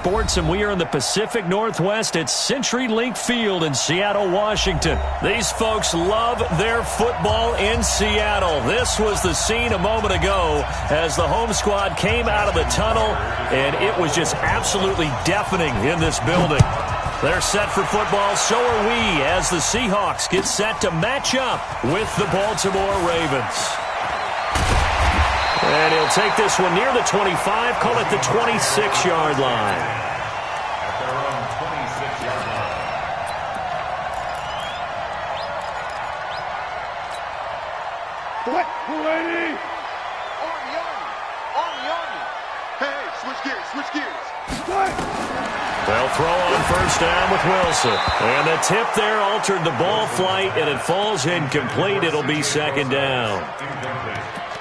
Sports, and we are in the Pacific Northwest at CenturyLink Field in Seattle, Washington. These folks love their football in Seattle. This was the scene a moment ago as the home squad came out of the tunnel, and it was just absolutely deafening in this building. They're set for football, so are we, as the Seahawks get set to match up with the Baltimore Ravens. And he'll take this one near the 25, call it the 26-yard line. At their own 26-yard line. What? Ready? Army. Hey, switch gears. What? They'll throw on first down with Wilson. And the tip there altered the ball flight, and it falls incomplete. It'll be second down.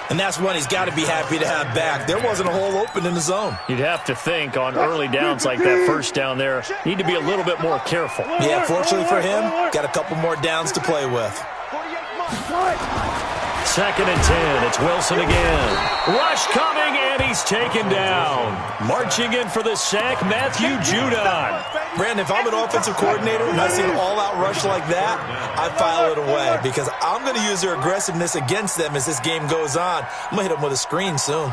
And that's one he's got to be happy to have back. There wasn't a hole open in the zone. You'd have to think on early downs like that first down there, need to be a little bit more careful. Yeah, fortunately for him, got a couple more downs to play with. Second and 10. It's Wilson again. Rush coming, and he's taken down. Marching in for the sack, Matthew Judon. Brandon, if I'm an offensive coordinator and I see an all-out rush like that, I file it away because I'm going to use their aggressiveness against them as this game goes on. I'm going to hit them with a screen soon.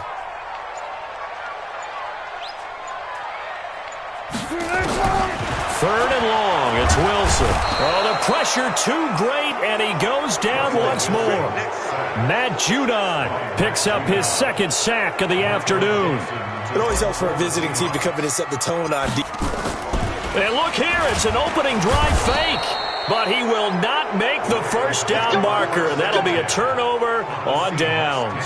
Third and long, it's Wilson. Oh, the pressure too great, and he goes down once more. Matt Judon picks up his second sack of the afternoon. It always helps for a visiting team to come in and set the tone on defense. And look here, it's an opening drive fake. But he will not make the first down marker, and that'll be a turnover on downs.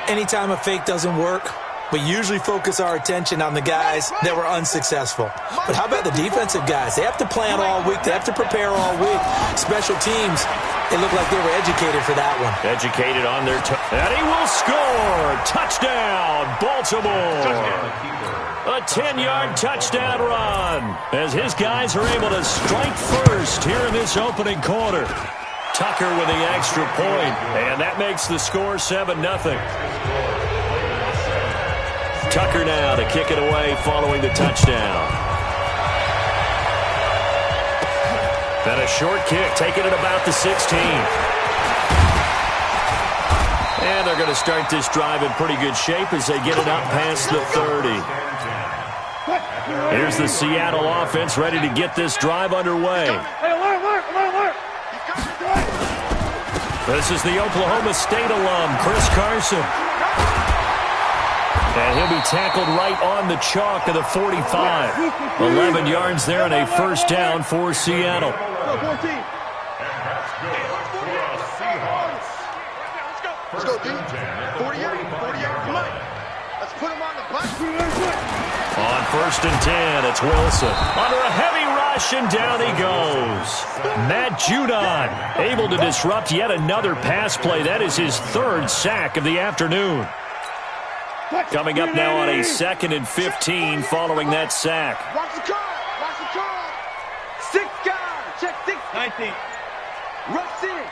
Anytime a fake doesn't work, we usually focus our attention on the guys that were unsuccessful. But how about the defensive guys? They have to plan all week. They have to prepare all week. Special teams, it looked like they were educated for that one. Educated on their and he will score. Touchdown, Baltimore. A 10-yard touchdown run as his guys are able to strike first here in this opening quarter. Tucker with the extra point, and that makes the score 7-0. Tucker now to kick it away following the touchdown. Then a short kick, taking it about the 16. And they're going to start this drive in pretty good shape as they get it up past the 30. Here's the Seattle offense ready to get this drive underway. This is the Oklahoma State alum, Chris Carson. And he'll be tackled right on the chalk of the 45. 11 yards there and a first down for Seattle. Let's go, D. 48, come on. Let's put him on the block. On first and 10, it's Wilson. Under a heavy rush, and down he goes. Matt Judon able to disrupt yet another pass play. That is his third sack of the afternoon. Coming up now on a 2nd and 15 following that sack. Watch the car. 6 guys. Check 6. 19. Rush in.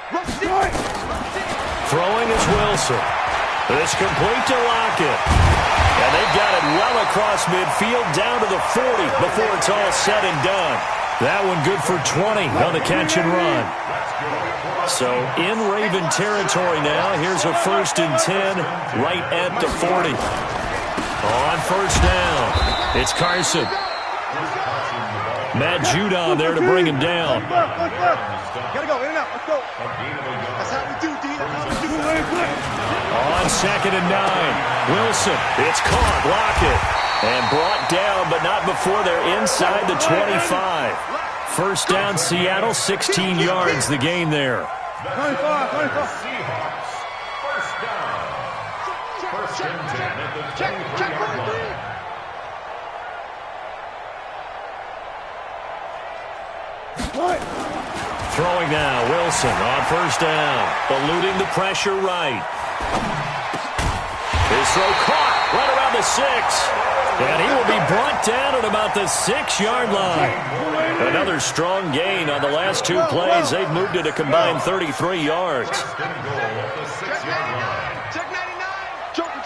Throwing is Wilson. It's complete to Lockett. And they've got it well across midfield down to the 40 before it's all said and done. That one good for 20 on the catch and run. So in Raven territory now. Here's a 1st and 10 right at the 40. On first down, it's Carson. Matt Judon there to bring him down. Gotta go, in and out, let's go. That's how we do, D. On 2nd and 9, Wilson. It's caught, Lockett. And brought down, but not before they're inside the 25. First down, Seattle, 16 yards, the gain there. 25. Seahawks. First down. First and 10 at the 23-yard line. Throwing now, Wilson on first down. Eluding the pressure right. His throw caught right around the 6. And he will be brought down at about the 6-yard line. Another strong gain on the last 2 plays. They've moved it a combined 33 yards. Check 99. Joker.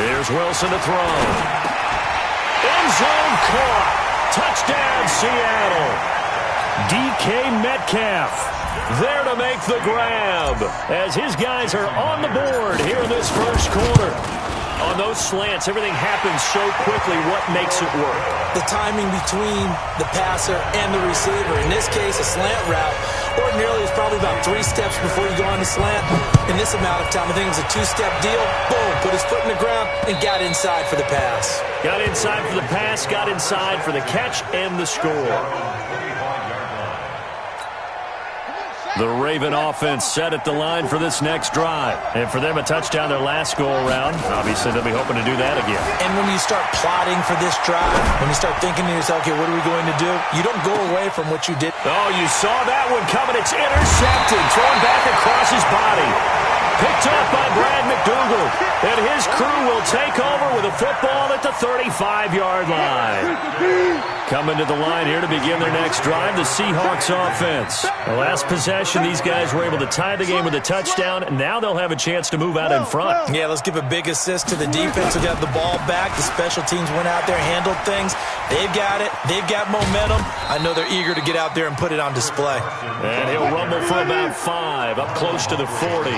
Here's Wilson to throw. End zone caught. Touchdown, Seattle. DK Metcalf there to make the grab as his guys are on the board here in this first quarter. On those slants, everything happens so quickly. What makes it work? The timing between the passer and the receiver. In this case, a slant route ordinarily is probably about 3 steps before you go on the slant. In this amount of time, I think it was a 2-step deal. Boom, put his foot in the ground and got inside for the pass. Got inside for the pass, got inside for the catch and the score. The Raven offense set at the line for this next drive. And for them, a touchdown their last go-around. Obviously, they'll be hoping to do that again. And when you start plotting for this drive, when you start thinking to yourself, okay, what are we going to do? You don't go away from what you did. Oh, you saw that one coming. It's intercepted. Thrown back across his body. Picked up by Brad McDougal. And his crew will take over with a football at the 35-yard line. Coming to the line here to begin their next drive, the Seahawks offense. The last possession, these guys were able to tie the game with a touchdown. And now they'll have a chance to move out in front. Yeah, let's give a big assist to the defense who got the ball back. The special teams went out there, handled things. They've got it. They've got momentum. I know they're eager to get out there and put it on display. And he'll rumble for about 5, up close to the 40.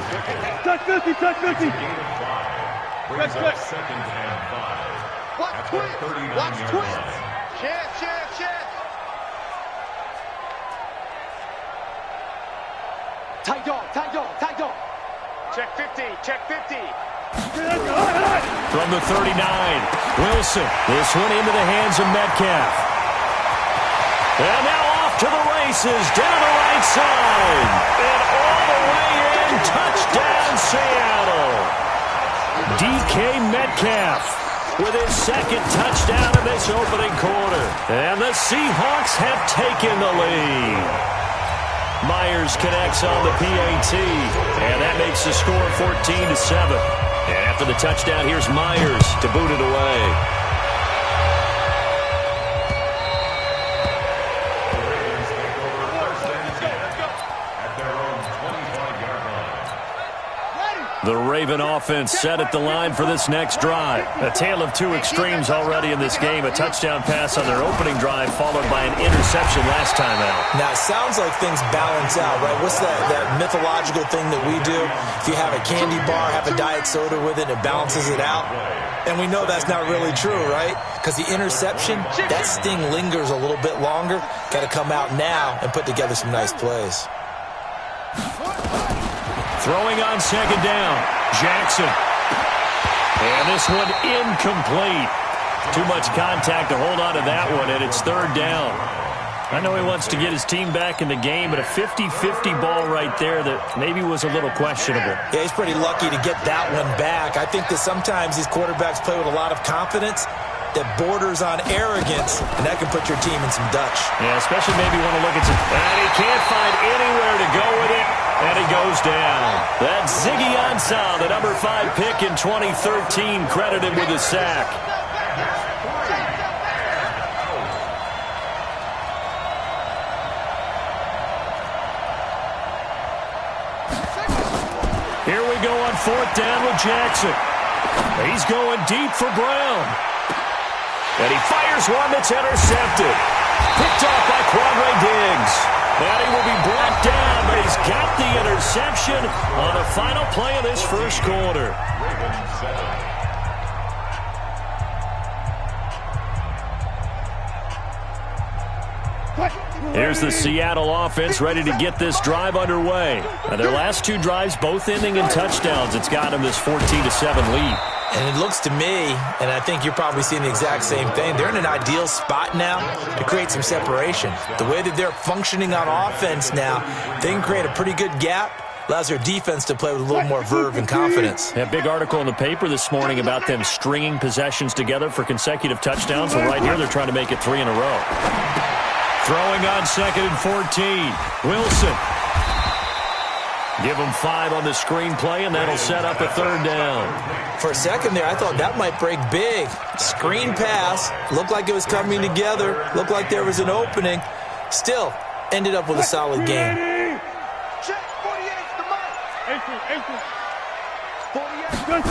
Touch 50, touch 50. Brings up 2nd and 5. Watch twins. Watch twins. Chance. Tight dog. Check 50. From the 39, Wilson. This one into the hands of Metcalf. And now off to the races, down the right side. And all the way in, touchdown Seattle. DK Metcalf with his 2nd touchdown in this opening quarter. And the Seahawks have taken the lead. Myers connects on the PAT, and that makes the score 14-7. And after the touchdown, here's Myers to boot it away. The Raven offense set at the line for this next drive. A tale of 2 extremes already in this game. A touchdown pass on their opening drive followed by an interception last time out. Now, it sounds like things balance out, right? What's that mythological thing that we do? If you have a candy bar, have a diet soda with it, it balances it out. And we know that's not really true, right? Because the interception, that sting lingers a little bit longer. Got to come out now and put together some nice plays. Throwing on 2nd down, Jackson. And this one incomplete. Too much contact to hold on to that one, and it's 3rd down. I know he wants to get his team back in the game, but a 50-50 ball right there that maybe was a little questionable. Yeah, he's pretty lucky to get that one back. I think that sometimes these quarterbacks play with a lot of confidence that borders on arrogance, and that can put your team in some Dutch. Yeah, especially maybe want to look at some... And he can't find anywhere to go with it, and he goes down. That's Ziggy Ansah, the number 5 pick in 2013, credited with a sack. Here we go on 4th down with Jackson. He's going deep for Brown. And he fires one that's intercepted. Picked off by Quandre Diggs. And he will be brought down, but he's got the interception on the final play of this first quarter. Here's the Seattle offense ready to get this drive underway. Now, their last 2 drives both ending in touchdowns. It's got them this 14-7 lead. And it looks to me, and I think you're probably seeing the exact same thing, they're in an ideal spot now to create some separation. The way that they're functioning on offense now, they can create a pretty good gap, allows their defense to play with a little more verve and confidence. That big article in the paper this morning about them stringing possessions together for consecutive touchdowns. And right here, they're trying to make it 3 in a row. Throwing on 2nd and 14. Wilson. Give him 5 on the screenplay, and that'll set up a 3rd down. For a second there, I thought that might break big. Screen pass. Looked like it was coming together. Looked like there was an opening. Still, ended up with a solid game. Check 48's the mark. 18. 48.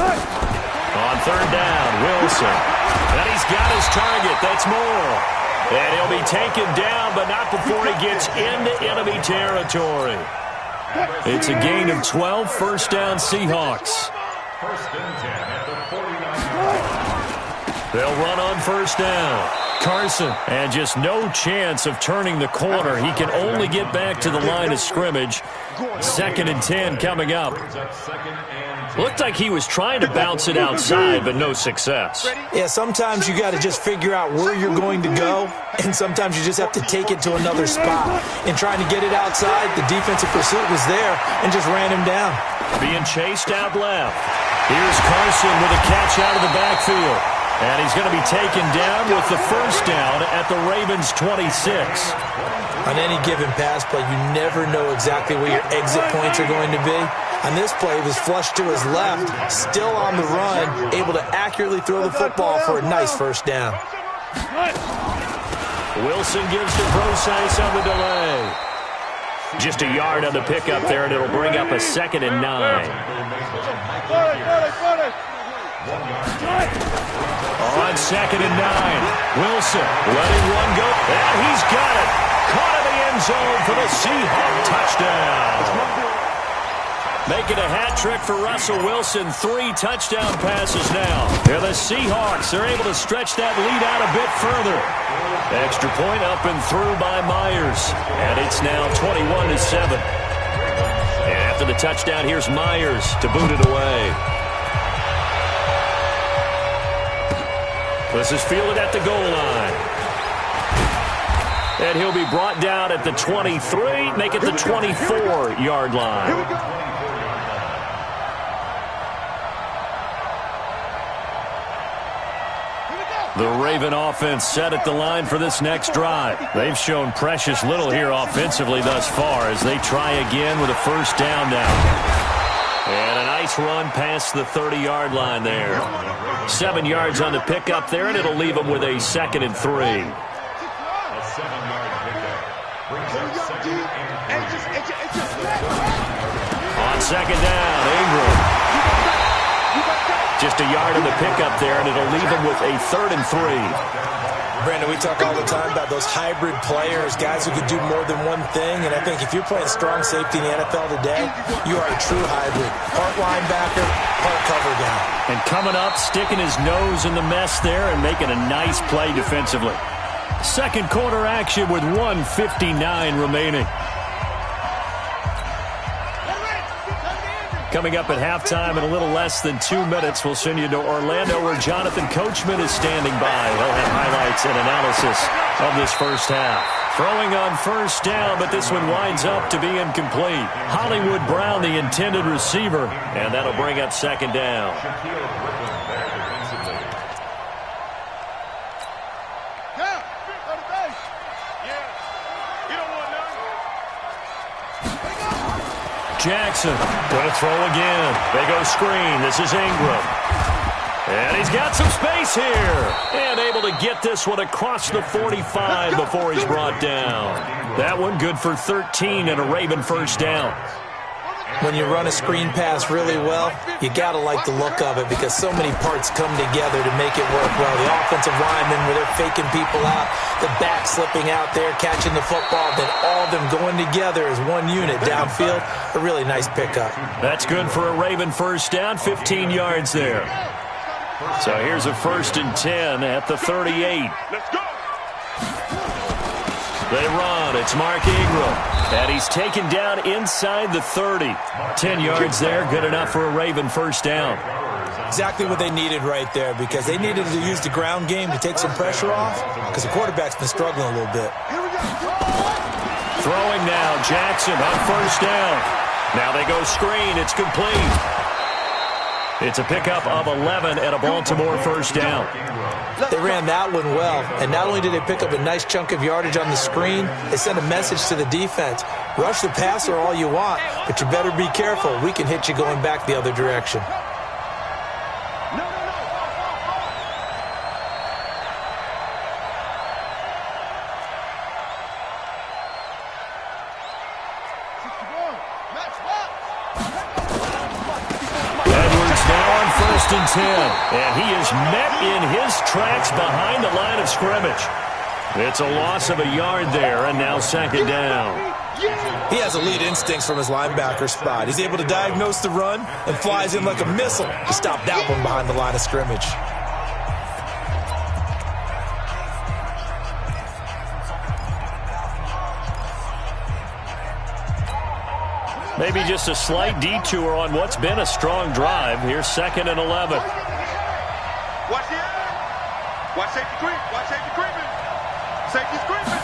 On On third down, Wilson. And he's got his target. That's Moore. And he'll be taken down, but not before he gets into enemy territory. It's a gain of 12, first down Seahawks. First and 10 at the 49. They'll run on first down. Carson, and just no chance of turning the corner. He can only get back to the line of scrimmage. Second and 10 coming up. Looked like he was trying to bounce it outside, but no success. Yeah, sometimes you got to just figure out where you're going to go, and sometimes you just have to take it to another spot. In trying to get it outside, the defensive pursuit was there and just ran him down. Being chased out left. Here's Carson with a catch out of the backfield. And he's going to be taken down with the first down at the Ravens' 26. On any given pass play, you never know exactly where your exit points are going to be. On this play, he was flushed to his left, still on the run, able to accurately throw the football for a nice first down. Wilson gives to Brosice on the delay. Just a yard on the pickup there, and it'll bring up a 2nd and 9. On 2nd and 9, Wilson letting one go. And he's got it. Caught in the end zone for the Seahawk touchdown. Making a hat trick for Russell Wilson. 3 touchdown passes now. And the Seahawks are able to stretch that lead out a bit further. Extra point up and through by Myers. And it's now 21-7. And after the touchdown, here's Myers to boot it away. This is fielded at the goal line. And he'll be brought down at the 23, make it the 24-yard line. The Raven offense set at the line for this next drive. They've shown precious little here offensively thus far as they try again with a first down now. And a nice run past the 30-yard line there. 7 yards on the pickup there, and it'll leave them with a 2nd and 3. A 7-yard pickup. On second down, Ingram. Just a yard on the pickup there, and it'll leave them with a 3rd and 3. Brandon, we talk all the time about those hybrid players, guys who can do more than one thing, and I think if you're playing strong safety in the NFL today, you are a true hybrid. Part linebacker, part cover guy. And coming up, sticking his nose in the mess there and making a nice play defensively. Second quarter action with 1:59 remaining. Coming up at halftime in a little less than 2 minutes, we'll send you to Orlando where Jonathan Coachman is standing by. He'll have highlights and analysis of this first half. Throwing on first down, but this one winds up to be incomplete. Hollywood Brown, the intended receiver, and that'll bring up 2nd down. Jackson going to throw again. They go screen. This is Ingram. And he's got some space here. And able to get this one across the 45 before he's brought down. That one good for 13 and a Raven first down. When you run a screen pass really well, you got to like the look of it because so many parts come together to make it work well. The offensive linemen, where they're faking people out, the back slipping out there, catching the football, then all of them going together as one unit downfield. A really nice pickup. That's good for a Raven first down, 15 yards there. So here's a 1st and 10 at the 38. Let's go. They run. It's Mark Ingram. And he's taken down inside the 30. 10 yards there. Good enough for a Raven first down. Exactly what they needed right there because they needed to use the ground game to take some pressure off because the quarterback's been struggling a little bit. Throwing now. Jackson on first down. Now they go screen. It's complete. It's a pickup of 11 and a Baltimore first down. They ran that one well, and not only did they pick up a nice chunk of yardage on the screen, they sent a message to the defense. Rush the passer all you want, but you better be careful. We can hit you going back the other direction. 10, and he is met in his tracks behind the line of scrimmage. It's a loss of a yard there, and now second down. He has elite instincts from his linebacker spot. He's able to diagnose the run and flies in like a missile to stop that one behind the line of scrimmage. Maybe just a slight detour on what's been a strong drive. Here's 2nd and 11. Watch the end. Watch safety creep. Watch safety creeping. Safety's creeping.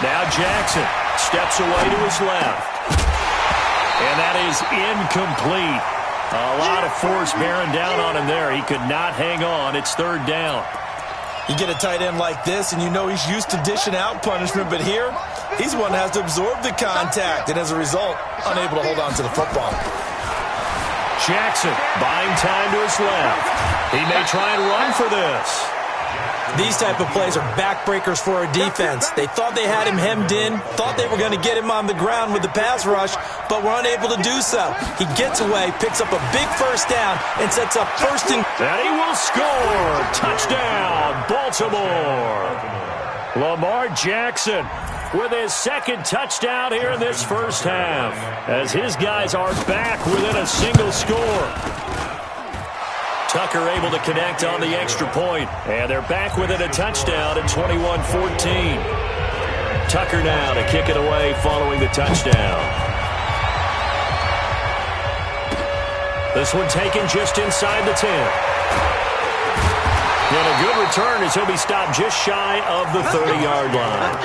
Now Jackson steps away to his left. And that is incomplete. A lot of force bearing down on him there. He could not hang on. It's 3rd down. You get a tight end like this, and you know he's used to dishing out punishment, but here, he's the one that has to absorb the contact, and as a result, unable to hold on to the football. Jackson buying time to his left. He may try and run for this. These type of plays are backbreakers for a defense. They thought they had him hemmed in, thought they were going to get him on the ground with the pass rush, but were unable to do so. He gets away, picks up a big 1st down, and sets up 1st and... And he will score! Touchdown, Baltimore! Lamar Jackson with his 2nd touchdown here in this first half, as his guys are back within a single score. Tucker able to connect on the extra point, and they're back within a touchdown at 21-14. Tucker now to kick it away following the touchdown. This one taken just inside the 10. And a good return as he'll be stopped just shy of the 30-yard line.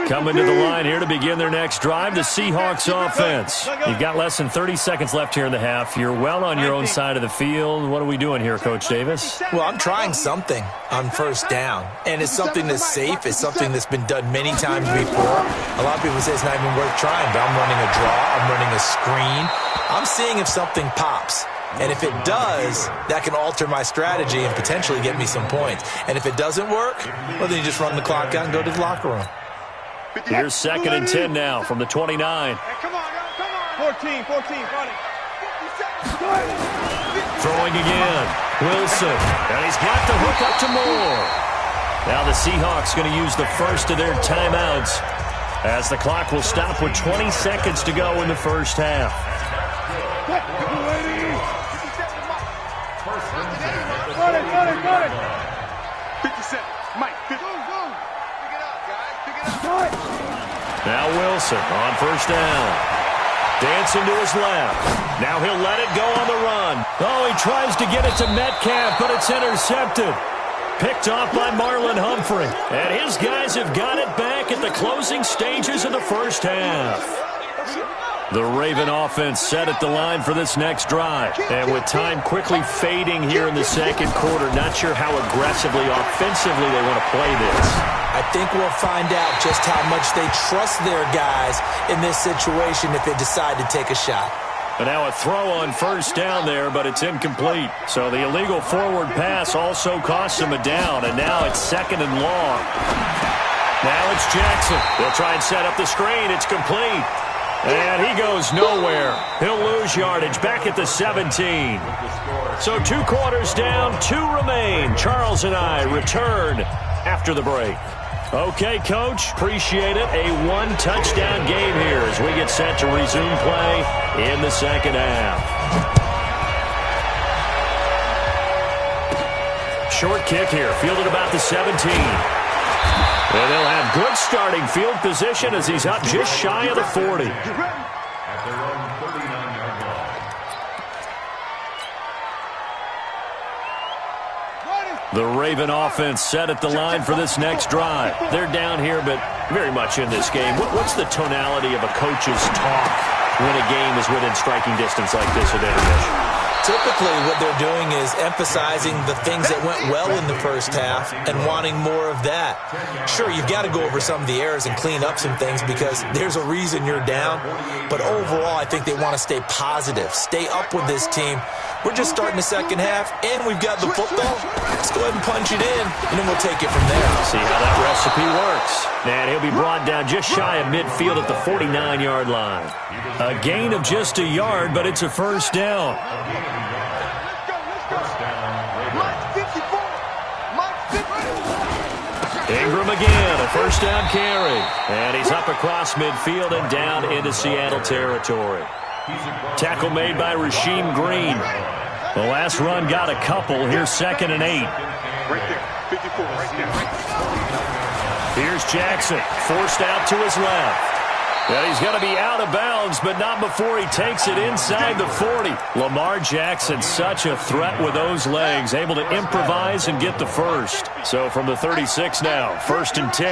Coming to the line here to begin their next drive, the Seahawks offense. You've got less than 30 seconds left here in the half. You're well on your own side of the field. What are we doing here, Coach Davis? Well, I'm trying something on 1st down, and it's something that's safe. It's something that's been done many times before. A lot of people say it's not even worth trying, but I'm running a draw. I'm running a screen. I'm seeing if something pops. And if it does, that can alter my strategy and potentially get me some points. And if it doesn't work, well, then you just run the clock out and go to the locker room. Here's 2nd and 10 now from the 29. Hey, come on, 14, got it. Throwing again. Wilson. And he's got the hook up to Moore. Now the Seahawks going to use the first of their timeouts as the clock will stop with 20 seconds to go in the first half. Got it. 57. Mike, 50. Now Wilson on 1st down. Dancing to his left. Now he'll let it go on the run. Oh, he tries to get it to Metcalf, but it's intercepted. Picked off by Marlon Humphrey. And his guys have got it back at the closing stages of the first half. The Raven offense set at the line for this next drive. And with time quickly fading here in the 2nd quarter, not sure how aggressively, offensively they want to play this. I think we'll find out just how much they trust their guys in this situation if they decide to take a shot. And now a throw on 1st down there, but it's incomplete. So the illegal forward pass also costs him a down, and now it's 2nd and long. Now it's Jackson. They'll try and set up the screen. It's complete. And he goes nowhere. He'll lose yardage back at the 17. So 2 quarters down, 2 remain. Charles and I return after the break. Okay, Coach, appreciate it. A 1-touchdown game here as we get set to resume play in the 2nd half. Short kick here, fielded about the 17. And they'll have good starting field position as he's up just shy of the 40. The Raven offense set at the line for this next drive. They're down here, but very much in this game. What's the tonality of a coach's talk when a game is within striking distance like this at intermission? Typically, what they're doing is emphasizing the things that went well in the first half and wanting more of that. Sure, you've got to go over some of the errors and clean up some things because there's a reason you're down. But overall, I think they want to stay positive, stay up with this team. We're just starting the second half, and we've got the football. Let's go ahead and punch it in, and then we'll take it from there. See how that recipe works. And he'll be brought down just shy of midfield at the 49-yard line. A gain of just a yard, but it's a first down. Ingram again, a first down carry. And he's up across midfield and down into Seattle territory. Tackle made by Rasheem Green. The last run got a couple. Here's 2nd and 8. Right there, 54, right there. Here's Jackson, forced out to his left. And he's going to be out of bounds, but not before he takes it inside the 40. Lamar Jackson, such a threat with those legs, able to improvise and get the first. So from the 36 now, 1st and 10.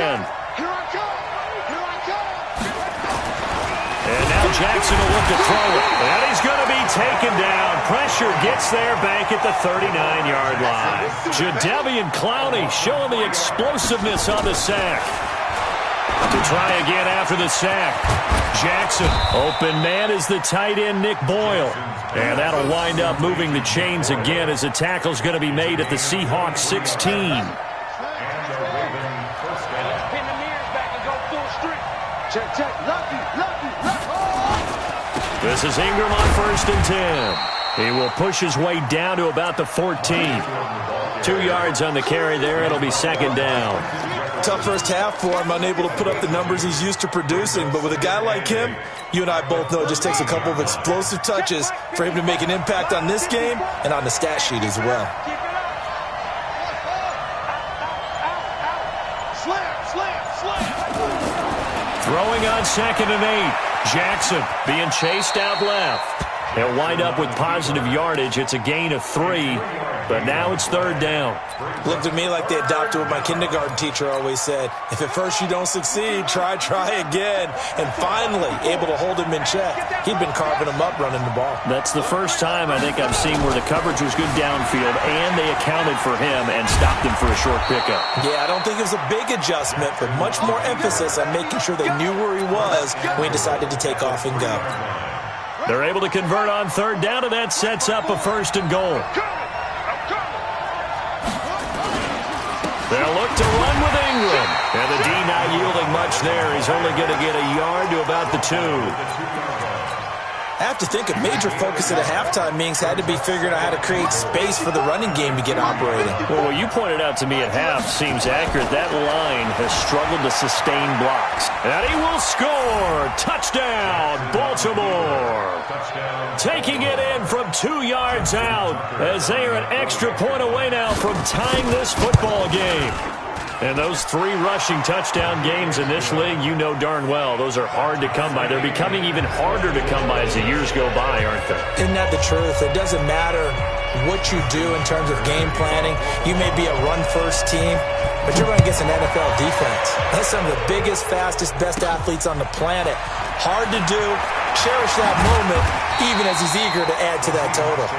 And now Jackson will look to throw it. And he's going to be taken down. Pressure gets there back at the 39-yard line. Jadeveon Clowney showing the explosiveness on the sack. To try again after the sack. Jackson, open man is the tight end Nick Boyle. And that'll wind up moving the chains again as the tackle's going to be made at the Seahawks 16. This is Ingram on 1st and 10. He will push his way down to about the 14. 2 yards on the carry there. It'll be 2nd down. Tough first half for him, unable to put up the numbers he's used to producing. But with a guy like him, you and I both know it just takes a couple of explosive touches for him to make an impact on this game and on the stat sheet as well. Throwing on 2nd and 8. Jackson being chased out left. They'll wind up with positive yardage. It's a gain of 3, but now it's 3rd down. Looked at me like they adopted what my kindergarten teacher always said. If at first you don't succeed, try again. And finally, able to hold him in check. He'd been carving him up running the ball. That's the first time I think I've seen where the coverage was good downfield and they accounted for him and stopped him for a short pickup. Yeah, I don't think it was a big adjustment, but much more emphasis on making sure they knew where he was when he decided to take off and go. They're able to convert on 3rd down, and that sets up a 1st and goal. They'll look to run with Ingram. And the D not yielding much there. He's only going to get a yard to about the 2. I have to think a major focus at a halftime meetings had to be figuring out how to create space for the running game to get operating. Well, what you pointed out to me at half seems accurate. That line has struggled to sustain blocks. And he will score. Touchdown, Baltimore. Taking it in from 2 yards out as they are an extra point away now from tying this football game. And those 3 rushing touchdown games in this league, you know darn well, those are hard to come by. They're becoming even harder to come by as the years go by, aren't they? Isn't that the truth? It doesn't matter what you do in terms of game planning. You may be a run-first team, but you're running against an NFL defense. That's some of the biggest, fastest, best athletes on the planet. Hard to do. Cherish that moment, even as he's eager to add to that total.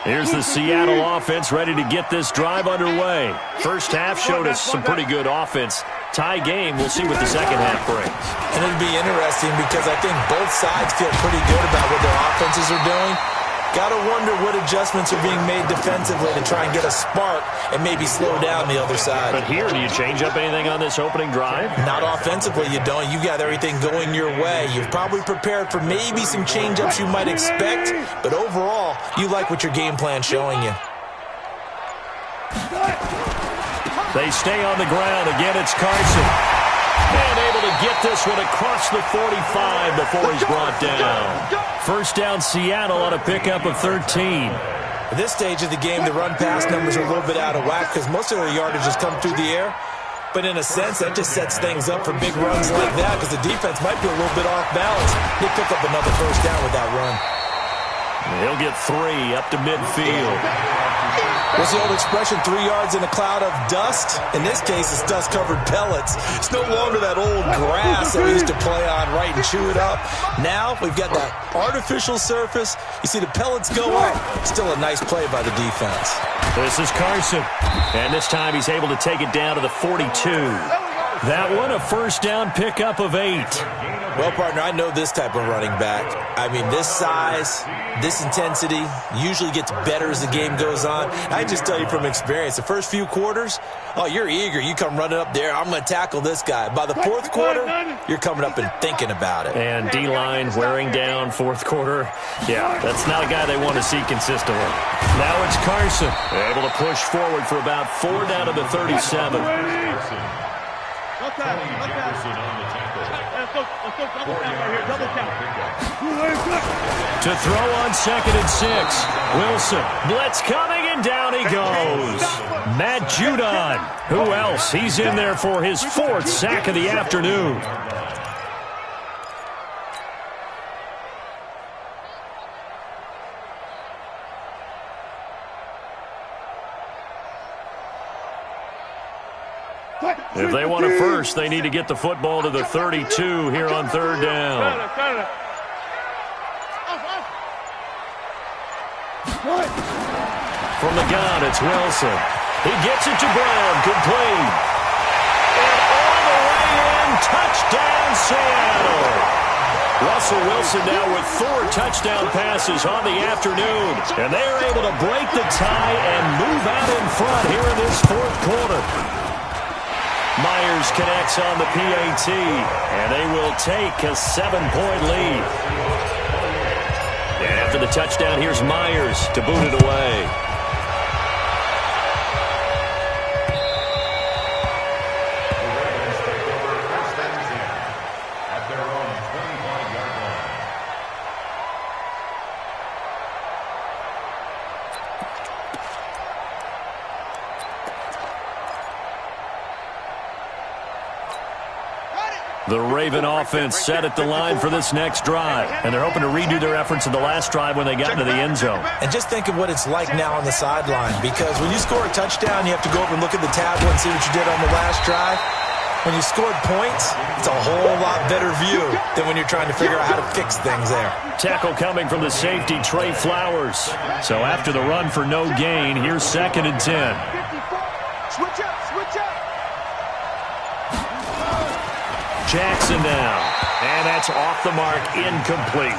Here's the Seattle offense ready to get this drive underway. First half showed us some pretty good offense. Tie game, we'll see what the second half brings. And it'll be interesting because I think both sides feel pretty good about what their offenses are doing. Got to wonder what adjustments are being made defensively to try and get a spark and maybe slow down the other side. But here, do you change up anything on this opening drive? Not offensively, you don't. You got everything going your way. You've probably prepared for maybe some change-ups you might expect, but overall, you like what your game plan's showing you. They stay on the ground. Again, it's Carson. And able to get this one across the 45 before he's brought down. First down, Seattle on a pickup of 13. At this stage of the game, the run-pass numbers are a little bit out of whack because most of their yardage has come through the air. But in a sense, that just sets things up for big runs like that because the defense might be a little bit off balance. They pick up another first down with that run. He'll get 3 up to midfield. What's the old expression, 3 yards in a cloud of dust? In this case, it's dust-covered pellets. It's no longer that old grass that we used to play on, right, and chew it up. Now we've got that artificial surface. You see the pellets go up. Still a nice play by the defense. This is Carson, and this time he's able to take it down to the 42. That one, a first down pickup of 8. Well, partner, I know this type of running back. I mean, this size, this intensity usually gets better as the game goes on. I just tell you from experience, the first few quarters, oh, you're eager. You come running up there, I'm going to tackle this guy. By the fourth quarter, you're coming up and thinking about it. And D-line wearing down fourth quarter. Yeah, that's not a guy they want to see consistently. Now it's Carson, able to push forward for about 4 down to the 37. Let's go double count right here, double count. To throw on 2nd and 6. Wilson, blitz coming, and down he goes. Matt Judon. Who else? He's in there for his 4th sack of the afternoon. If they want a first, they need to get the football to the 32 here on 3rd down. From the gun, it's Wilson. He gets it to Brown, complete. And all the way in, touchdown Seattle. Russell Wilson now with 4 touchdown passes on the afternoon. And they are able to break the tie and move out in front here in this 4th quarter. Myers connects on the PAT, and they will take a 7-point lead. And after the touchdown, here's Myers to boot it away. The Raven offense set at the line for this next drive, and they're hoping to redo their efforts in the last drive when they got into the end zone. And just think of what it's like now on the sideline, because when you score a touchdown, you have to go over and look at the tablet and see what you did on the last drive. When you scored points, it's a whole lot better view than when you're trying to figure out how to fix things there. Tackle coming from the safety, Trey Flowers. So after the run for no gain, here's 2nd and 10. Switch up, switch up. Jackson now, and that's off the mark, incomplete.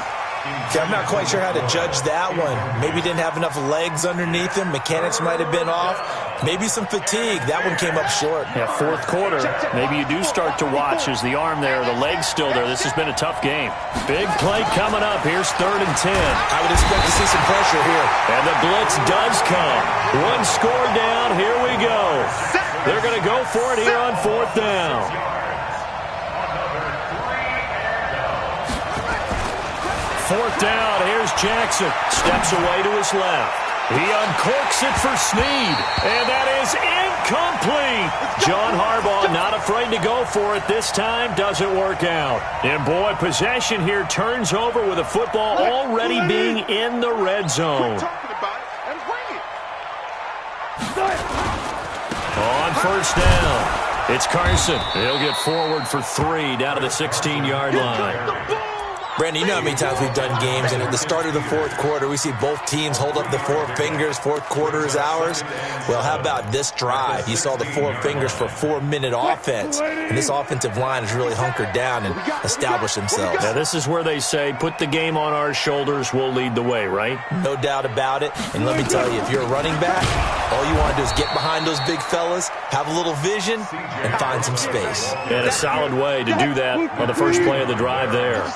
See, I'm not quite sure how to judge that one. Maybe didn't have enough legs underneath him. Mechanics might have been off. Maybe some fatigue. That one came up short. Yeah, 4th quarter, maybe you do start to watch as the arm there, the leg's still there. This has been a tough game. Big play coming up. Here's 3rd and 10. I would expect to see some pressure here. And the blitz does come. 1 score down. Here we go. They're going to go for it here on 4th down. 4th down, here's Jackson. Steps away to his left. He uncorks it for Snead. And that is incomplete. John Harbaugh not afraid to go for it this time. Doesn't work out. And boy, possession here turns over with the football already being in the red zone. On 1st down, it's Carson. He'll get forward for 3 down to the 16-yard line. Brandon, you know how many times we've done games, and at the start of the 4th quarter, we see both teams hold up the 4 fingers. 4th quarter is ours. Well, how about this drive? You saw the 4 fingers for 4-minute offense, and this offensive line has really hunkered down and established themselves. Now, this is where they say, put the game on our shoulders, we'll lead the way, right? No doubt about it. And let me tell you, if you're a running back, all you want to do is get behind those big fellas, have a little vision, and find some space. And a solid way to do that on the first play of the drive there.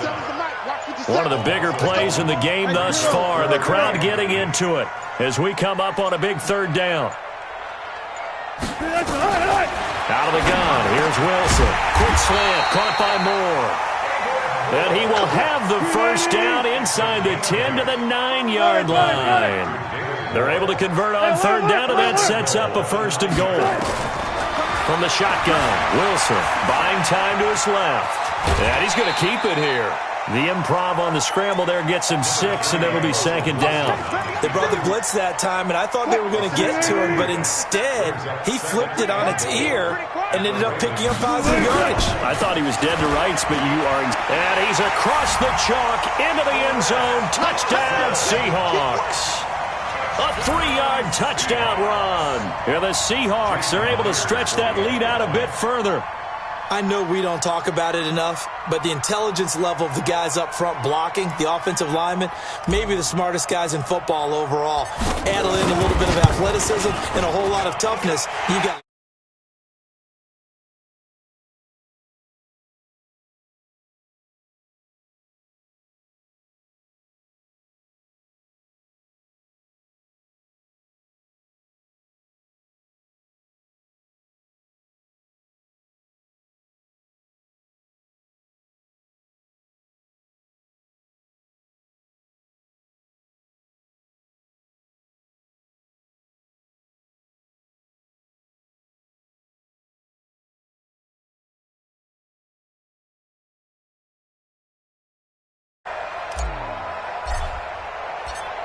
One of the bigger plays in the game thus far. The crowd getting into it as we come up on a big 3rd down. Out of the gun, here's Wilson. Quick slant, caught by Moore. And he will have the first down inside the 10 to the 9-yard line. They're able to convert on 3rd down, and that sets up a 1st and goal. From the shotgun, Wilson buying time to his left. And he's going to keep it here. The improv on the scramble there gets him 6, and it'll be second down. They brought the blitz that time, and I thought they were going to get to him, but instead he flipped it on its ear and ended up picking up positive yardage. I thought he was dead to rights, but you are. And he's across the chalk into the end zone. Touchdown, Seahawks. A 3-yard touchdown run. Yeah, the Seahawks are able to stretch that lead out a bit further. I know we don't talk about it enough, but the intelligence level of the guys up front blocking, the offensive linemen, maybe the smartest guys in football overall. Add in a little bit of athleticism and a whole lot of toughness. You got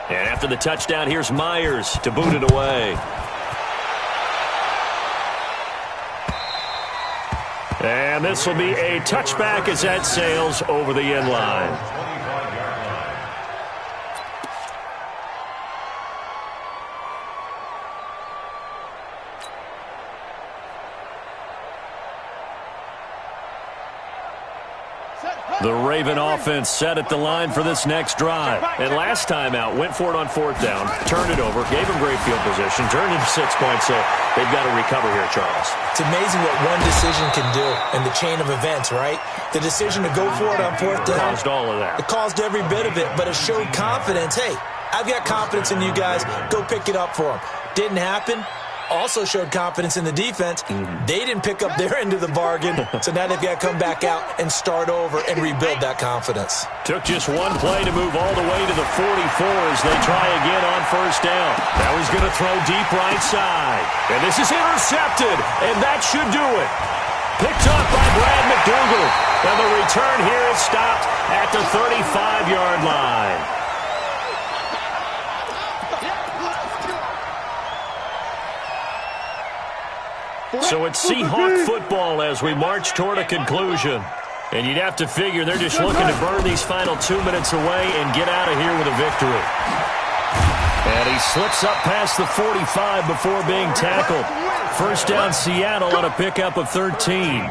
And after the touchdown, here's Myers to boot it away. And this will be a touchback as that sails over the end line. The Raven offense set at the line for this next drive. And last time out, went for it on 4th down, turned it over, gave him great field position, turned into 6 points, so they've got to recover here, Charles. It's amazing what one decision can do in the chain of events, right? The decision to go for it on 4th down. Caused all of that. It caused every bit of it, but it showed confidence. Hey, I've got confidence in you guys. Go pick it up for them. Didn't happen. Also showed confidence in the defense. They didn't pick up their end of the bargain, so now they've got to come back out and start over and rebuild that confidence. Took just one play to move all the way to the 44 as they try again on 1st down. Now he's going to throw deep right side. And this is intercepted, and that should do it. Picked up by Brad McDougal. And the return here is stopped at the 35-yard line. So it's Seahawk football as we march toward a conclusion. And you'd have to figure they're just looking to burn these final 2 minutes away and get out of here with a victory. And he slips up past the 45 before being tackled. 1st down Seattle on a pickup of 13.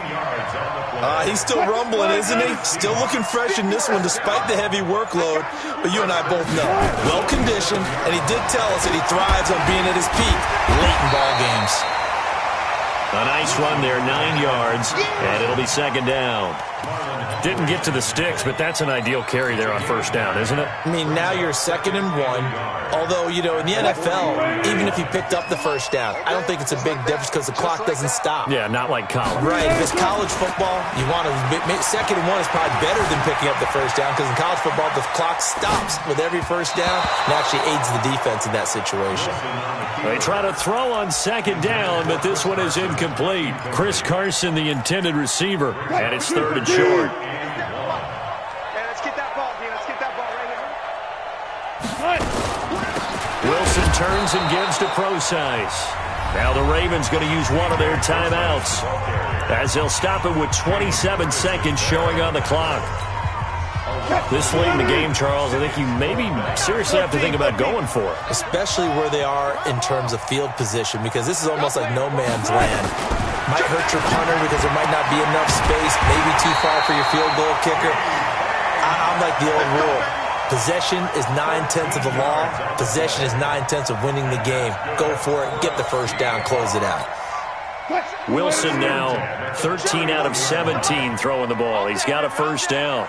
He's still rumbling, isn't he? Still looking fresh in this one despite the heavy workload. But you and I both know, well-conditioned, and he did tell us that he thrives on being at his peak late in ball games. A nice run there, 9 yards, and it'll be 2nd down. Didn't get to the sticks, but that's an ideal carry there on 1st down, isn't it? I mean, now you're 2nd and 1. Although, you know, in the NFL, even if you picked up the 1st down, I don't think it's a big difference because the clock doesn't stop. Yeah, not like college. Right. If it's college football, you want to 2nd and 1 is probably better than picking up the 1st down because in college football, the clock stops with every 1st down and actually aids the defense in that situation. They try to throw on 2nd down, but this one is incomplete. Chris Carson, the intended receiver, and it's 3rd and short. Wilson turns and gives to Procise. Now the Ravens going to use one of their timeouts as they'll stop it with 27 seconds showing on the clock. This late in the game, Charles, I think you maybe seriously have to think about going for it. Especially where they are in terms of field position, because this is almost like no man's land. Might hurt your punter because there might not be enough space, maybe too far for your field goal kicker. I'm like the old rule. Possession is 9/10 of the law. Possession is 9/10 of winning the game. Go for it, get the 1st down, close it out. Wilson now 13 out of 17 throwing the ball. He's got a 1st down.